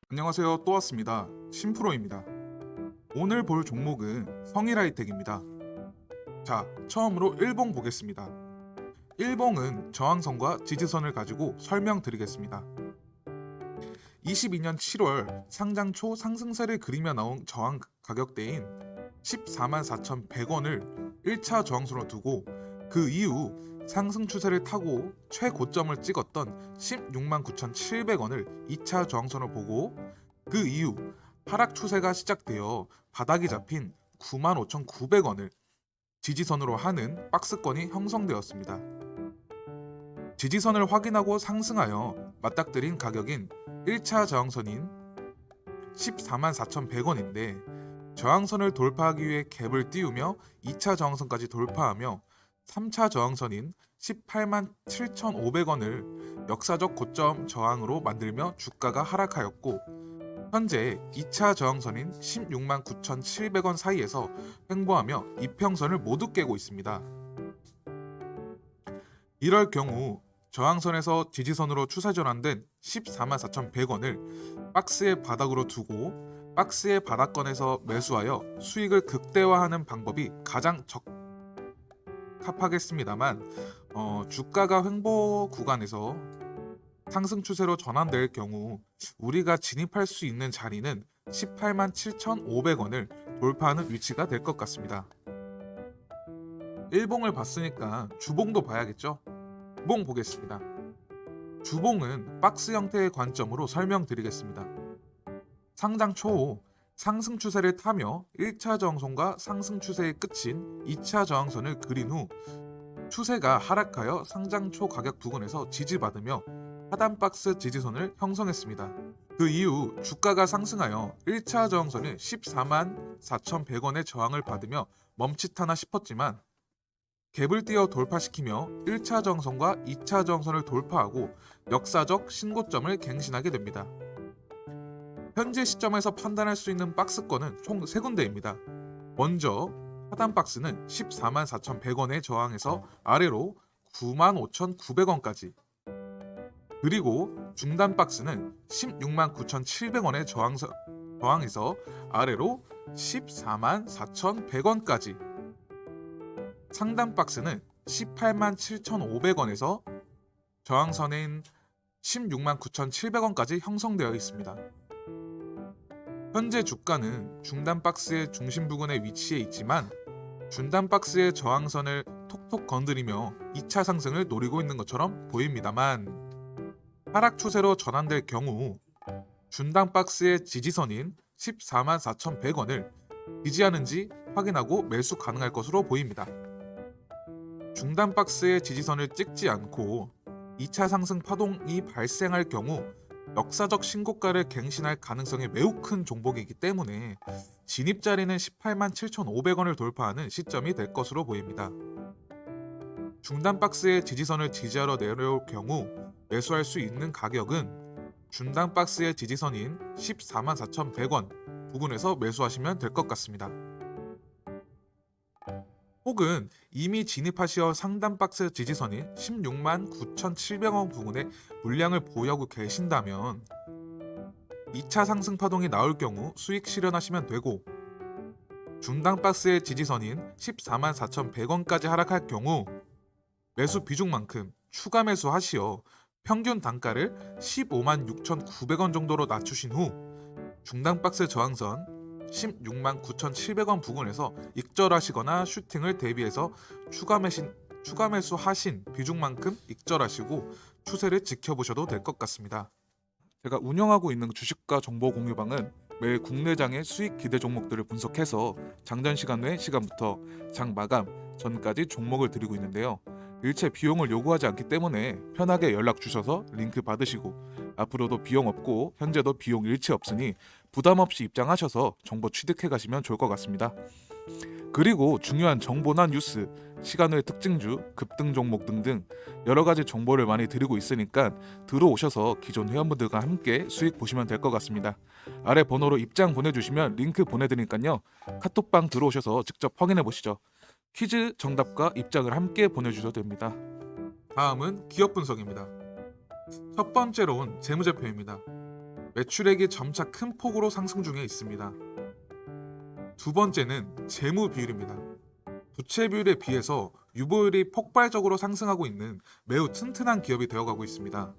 안녕하세요. 또 왔습니다. 신프로입니다. 오늘 볼 종목은 성일하이텍입니다. 자, 처음으로 일봉 보겠습니다. 일봉은 저항선과 지지선을 가지고 설명드리겠습니다. 22년 7월 상장 초 상승세를 그리며 나온 저항 가격대인 14만 4,100원을 1차 저항선으로 두고 그 이후 상승 추세를 타고 최고점을 찍었던 16만 9,700원을 2차 저항선으로 보고 그 이후 하락 추세가 시작되어 바닥이 잡힌 95,900원을 지지선으로 하는 박스권이 형성되었습니다. 지지선을 확인하고 상승하여 맞닥뜨린 가격인 1차 저항선인 14만 4,100원인데 저항선을 돌파하기 위해 갭을 띄우며 2차 저항선까지 돌파하며 3차 저항선인 18만 7,500원을 역사적 고점 저항으로 만들며 주가가 하락하였고 현재 2차 저항선인 16만 9,700원 사이에서 횡보하며 이평선을 모두 깨고 있습니다. 이럴 경우 저항선에서 지지선으로 추세 전환된 14만 4,100원을 박스의 바닥으로 두고 박스의 바닥권에서 매수하여 수익을 극대화하는 방법이 가장 적합하겠습니다만 주가가 횡보 구간에서 상승 추세로 전환될 경우 우리가 진입할 수 있는 자리는 18만 7,500원을 돌파하는 위치가 될 것 같습니다. 일봉을 봤으니까 주봉도 봐야겠죠? 주봉 보겠습니다. 주봉은 박스 형태의 관점으로 설명드리겠습니다. 상장 초 상승 추세를 타며 1차 저항선과 상승 추세의 끝인 2차 저항선을 그린 후 추세가 하락하여 상장 초 가격 부근에서 지지받으며 하단 박스 지지선을 형성했습니다. 그 이후 주가가 상승하여 1차 저항선인 14만 4,100원의 저항을 받으며 멈칫하나 싶었지만 갭을 띄어 돌파시키며 1차 저항선과 2차 저항선을 돌파하고 역사적 신고점을 갱신하게 됩니다. 현재 시점에서 판단할 수 있는 박스권은 총 3군데입니다. 먼저 하단 박스는 14만 4,100원의 저항에서 아래로 95,900원까지 그리고 중단 박스는 16만 9,700원의 저항에서 아래로 14만 4,100원까지 상단 박스는 18만 7,500원에서 저항선인 16만 9,700원까지 형성되어 있습니다. 현재 주가는 중단 박스의 중심 부근에 위치해 있지만 중단 박스의 저항선을 톡톡 건드리며 2차 상승을 노리고 있는 것처럼 보입니다만 하락 추세로 전환될 경우 중단 박스의 지지선인 14만 4,100원을 지지하는지 확인하고 매수 가능할 것으로 보입니다. 중단 박스의 지지선을 찍지 않고 2차 상승 파동이 발생할 경우 역사적 신고가를 갱신할 가능성이 매우 큰 종목이기 때문에 진입 자리는 18만 7,500원을 돌파하는 시점이 될 것으로 보입니다. 중단 박스의 지지선을 지지하러 내려올 경우 매수할 수 있는 가격은 중단 박스의 지지선인 14만 4,100원 부근에서 매수하시면 될 것 같습니다. 혹은 이미 진입하시어 상단 박스 지지선인 16만 9,700원 부근에 물량을 보유하고 계신다면 2차 상승 파동이 나올 경우 수익 실현하시면 되고 중단 박스의 지지선인 14만 4,100원까지 하락할 경우 매수 비중만큼 추가 매수하시어 평균 단가를 15만 6,900원 정도로 낮추신 후 중단 박스 저항선 16만 9,700원 부근에서 익절하시거나 슈팅을 대비해서 추가 매수하신 비중만큼 익절하시고 추세를 지켜보셔도 될 것 같습니다. 제가 운영하고 있는 주식과 정보 공유방은 매일 국내장의 수익 기대 종목들을 분석해서 장전 시간 외 시간부터 장 마감 전까지 종목을 드리고 있는데요. 일체 비용을 요구하지 않기 때문에 편하게 연락 주셔서 링크 받으시고 앞으로도 비용 없고 현재도 비용 일체 없으니 부담 없이 입장하셔서 정보 취득해 가시면 좋을 것 같습니다. 그리고 중요한 정보나 뉴스, 시간 외 특징주, 급등 종목 등등 여러 가지 정보를 많이 드리고 있으니까 들어오셔서 기존 회원분들과 함께 수익 보시면 될 것 같습니다. 아래 번호로 입장 보내주시면 링크 보내드리니까요. 카톡방 들어오셔서 직접 확인해 보시죠. 퀴즈 정답과 입장을 함께 보내주셔도 됩니다. 다음은 기업 분석입니다. 첫 번째로는 재무제표입니다. 매출액이 점차 큰 폭으로 상승 중에 있습니다. 두 번째는 재무 비율입니다. 부채 비율에 비해서 유보율이 폭발적으로 상승하고 있는 매우 튼튼한 기업이 되어가고 있습니다.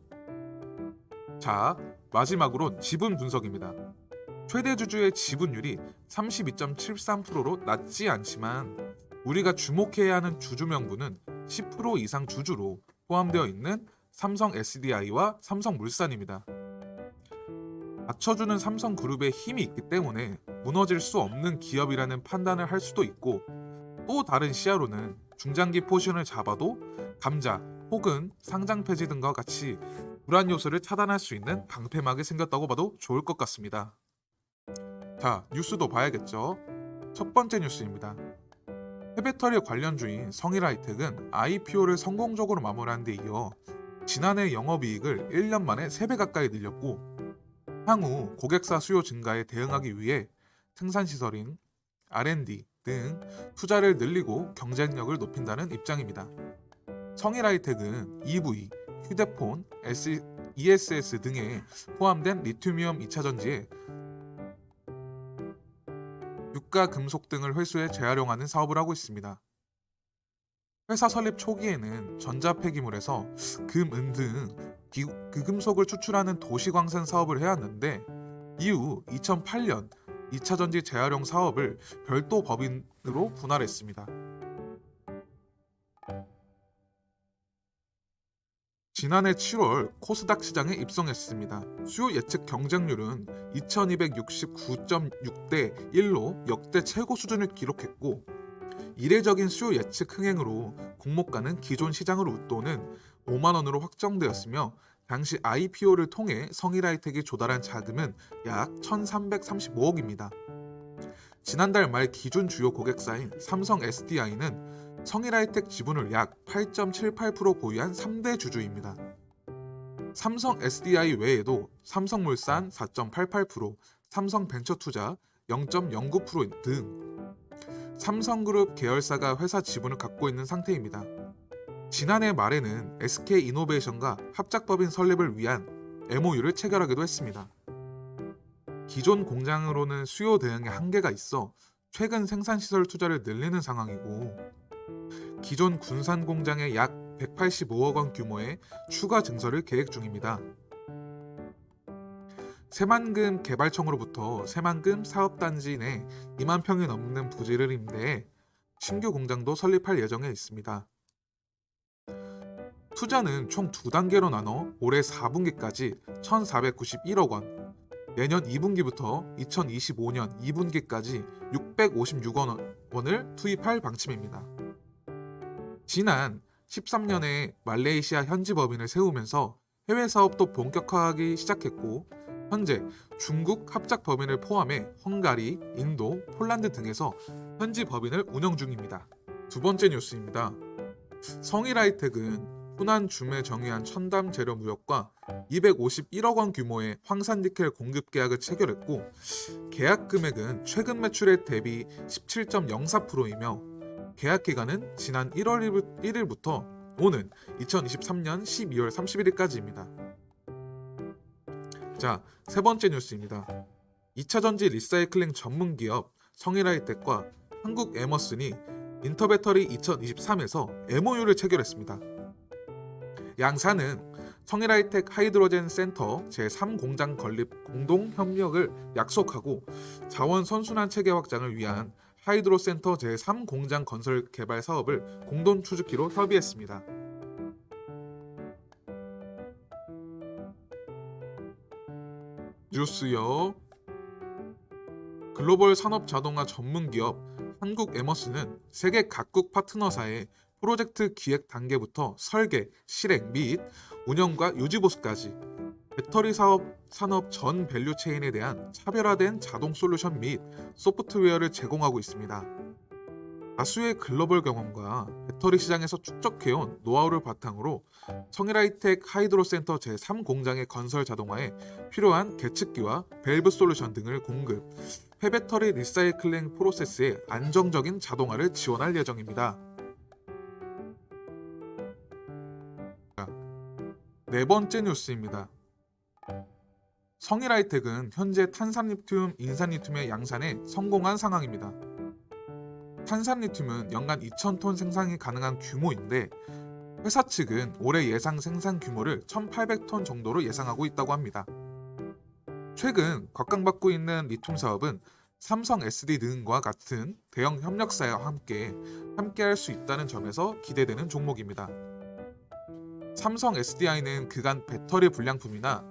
자, 마지막으론 지분 분석입니다. 최대 주주의 지분율이 32.73%로 낮지 않지만 우리가 주목해야 하는 주주 명부는 10% 이상 주주로 포함되어 있는 삼성 SDI와 삼성물산입니다. 받쳐주는 삼성그룹의 힘이 있기 때문에 무너질 수 없는 기업이라는 판단을 할 수도 있고, 또 다른 시야로는 중장기 포지션을 잡아도 감자 혹은 상장 폐지 등과 같이 불안 요소를 차단할 수 있는 방패막이 생겼다고 봐도 좋을 것 같습니다. 자, 뉴스도 봐야겠죠. 첫 번째 뉴스입니다. 해배터리 관련주인 성일하이텍은 IPO를 성공적으로 마무리한 데 이어 지난해 영업이익을 1년 만에 3배 가까이 늘렸고, 향후 고객사 수요 증가에 대응하기 위해 생산시설인 R&D 등 투자를 늘리고 경쟁력을 높인다는 입장입니다. 성일하이텍은 EV, 휴대폰, ESS 등에 포함된 리튬이온 2차전지에 유가 금속 등을 회수해 재활용하는 사업을 하고 있습니다. 회사 설립 초기에는 전자폐기물에서 금, 은 등 금속을 추출하는 도시광산 사업을 해왔는데, 이후 2008년 2차전지 재활용 사업을 별도 법인으로 분할했습니다. 지난해 7월 코스닥 시장에 입성했습니다. 수요 예측 경쟁률은 2269.6대 1로 역대 최고 수준을 기록했고, 이례적인 수요 예측 흥행으로 공모가는 기존 시장을 웃도는 5만 원으로 확정되었으며, 당시 IPO를 통해 성일하이텍이 조달한 자금은 약 1,335억입니다. 지난달 말 기준 주요 고객사인 삼성 SDI는 성일하이텍 지분을 약 8.78% 보유한 3대 주주입니다. 삼성 SDI 외에도 삼성물산 4.88%, 삼성벤처투자 0.09% 등 삼성그룹 계열사가 회사 지분을 갖고 있는 상태입니다. 지난해 말에는 SK이노베이션과 합작법인 설립을 위한 MOU를 체결하기도 했습니다. 기존 공장으로는 수요 대응에 한계가 있어 최근 생산시설 투자를 늘리는 상황이고, 기존 군산 공장에 약 185억 원 규모의 추가 증설을 계획 중입니다. 새만금 개발청으로부터 새만금 사업단지 내 2만 평이 넘는 부지를 임대해 신규 공장도 설립할 예정에 있습니다. 투자는 총 2단계로 나눠 올해 4분기까지 1,491억 원, 내년 2분기부터 2025년 2분기까지 656억 원을 투입할 방침입니다. 지난 13년에 말레이시아 현지 법인을 세우면서 해외 사업도 본격화하기 시작했고, 현재 중국 합작 법인을 포함해 헝가리, 인도, 폴란드 등에서 현지 법인을 운영 중입니다. 두 번째 뉴스입니다. 성일하이텍은 후난 줌에 정의한 첨단 재료 무역과 251억 원 규모의 황산니켈 공급 계약을 체결했고, 계약 금액은 최근 매출에 대비 17.04%이며 계약 기간은 지난 1월 1일부터 오는 2023년 12월 31일까지입니다. 자, 세 번째 뉴스입니다. 2차전지 리사이클링 전문 기업 성일하이텍과 한국 에머슨이 인터배터리 2023에서 MOU를 체결했습니다. 양사는 성일하이텍 하이드로젠 센터 제3공장 건립 공동 협력을 약속하고, 자원 선순환 체계 확장을 위한 하이드로 센터 제3공장 건설 개발 사업을 공동 추진키로 협의했습니다. 뉴스요. 글로벌 산업 자동화 전문 기업 한국 에머스는 세계 각국 파트너사의 프로젝트 기획 단계부터 설계, 실행 및 운영과 유지 보수까지 배터리 산업 전 밸류 체인에 대한 차별화된 자동 솔루션 및 소프트웨어를 제공하고 있습니다. 다수의 글로벌 경험과 배터리 시장에서 축적해온 노하우를 바탕으로 성일하이텍 하이드로 센터 제3공장의 건설 자동화에 필요한 계측기와 밸브 솔루션 등을 공급, 폐배터리 리사이클링 프로세스의 안정적인 자동화를 지원할 예정입니다. 네 번째 뉴스입니다. 성일하이텍은 현재 탄산리튬, 인산리튬의 양산에 성공한 상황입니다. 탄산리튬은 연간 2,000톤 생산이 가능한 규모인데 회사 측은 올해 예상 생산 규모를 1,800톤 정도로 예상하고 있다고 합니다. 최근 곽강받고 있는 리튬 사업은 삼성 SD능과 같은 대형 협력사와 함께할 수 있다는 점에서 기대되는 종목입니다. 삼성 SDI는 그간 배터리 불량품이나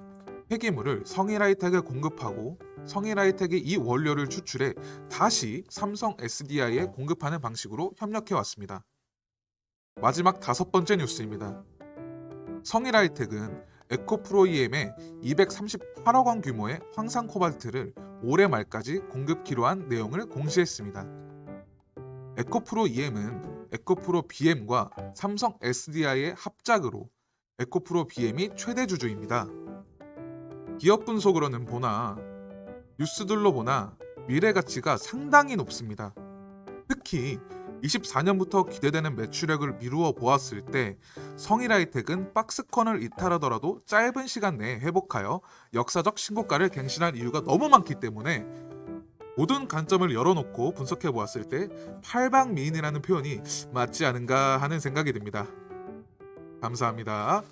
폐기물을 성일하이텍에 공급하고 성일하이텍이 이 원료를 추출해 다시 삼성 SDI에 공급하는 방식으로 협력해 왔습니다. 마지막 다섯 번째 뉴스입니다. 성일하이텍은 에코프로이엠에 238억 원 규모의 황산 코발트를 올해 말까지 공급키로 한 내용을 공시했습니다. 에코프로이엠은 에코프로 BM과 삼성 SDI의 합작으로 에코프로 BM이 최대 주주입니다. 기업 분석으로는 보나 뉴스들로 보나 미래 가치가 상당히 높습니다. 특히 24년부터 기대되는 매출액을 미루어 보았을 때 성일하이텍은 박스컨을 이탈하더라도 짧은 시간 내에 회복하여 역사적 신고가를 갱신할 이유가 너무 많기 때문에 모든 관점을 열어놓고 분석해 보았을 때 팔방미인이라는 표현이 맞지 않은가 하는 생각이 듭니다. 감사합니다.